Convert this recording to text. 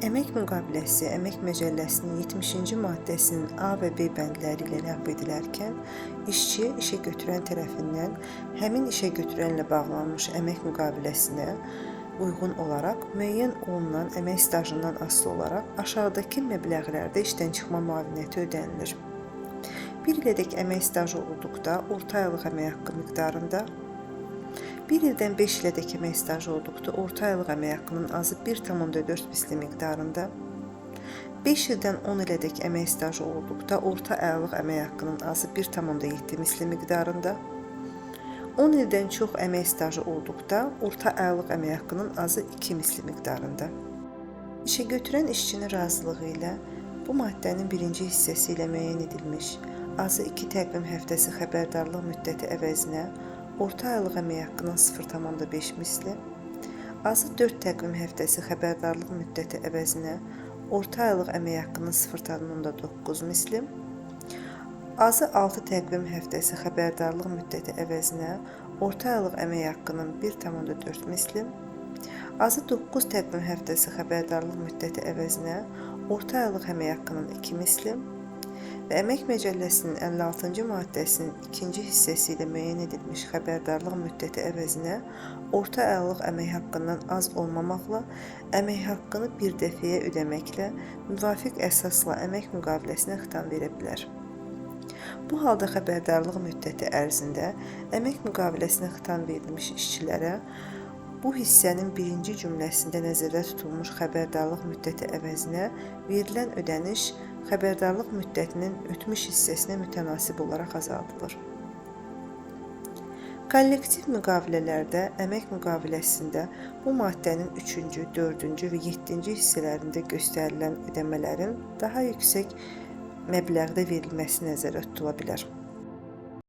Əmək müqaviləsi Əmək Məcəlləsinin 70-ci maddəsinin A və B bəndləri ilə ləğv edilərkən, işçi işə götürən tərəfindən həmin işə götürənlə bağlanmış əmək müqaviləsinə uyğun olaraq müəyyən olunan əmək stajından asılı olaraq aşağıdakı məbləğlərdə işdən çıxma müavinəti ödənilir. 1 ilədək əmək stajı olduqda orta aylıq əmək haqqı miqdarında, 1 ildən 5 ilədək əmək stajı olduqda orta aylıq əmək haqqının azı 1,4 misli miqdarında, 5 ildən 10 ilədək əmək stajı olduqda orta aylıq əmək haqqının azı 1,7 misli miqdarında, 10 ildən çox əmək stajı olduqda orta aylıq əmək haqqının azı 2 misli miqdarında. İşə götürən işçinin razılığı ilə bu maddənin birinci hissəsi ilə müəyyən edilmiş azı 2 təqvim həftəsi xəbərdarlıq müddəti əvəzinə orta aylıq əmək haqqının 0,5 misli, azı 4 təqvim həftəsi xəbərdarlıq müddəti əvəzinə orta aylıq əmək haqqının 0,9 misli, azı 6 təqvim həftəsi xəbərdarlıq müddəti əvəzinə orta aylıq əmək haqqının 1,4 misli, azı 9 təqvim həftəsi xəbərdarlıq müddəti əvəzinə orta aylıq əmək haqqının 2 misli və Əmək Məcəlləsinin 56-cı maddəsinin 2-ci hissəsi ilə müəyyən edilmiş xəbərdarlıq müddəti əvəzinə orta aylıq əmək haqqından az olmamaqla əmək haqqını bir dəfəyə ödəməklə müvafiq əsasla əmək müqaviləsinə xitam verə bilər. Bu halda xəbərdarlıq müddəti ərzində əmək müqaviləsinə xitam verilmiş işçilərə bu hissənin birinci cümləsində nəzərdə tutulmuş xəbərdarlıq müddəti əvəzinə verilən ödəniş xəbərdarlıq müddətinin ötmüş hissəsinə mütənasib olaraq azaldılır. Kollektiv müqavilələrdə əmək müqaviləsində bu maddənin 3-cü, 4-cü və 7-ci hissələrində göstərilən ödəmələrin daha yüksək məbləğdə verilməsi nəzərdə tutula bilər.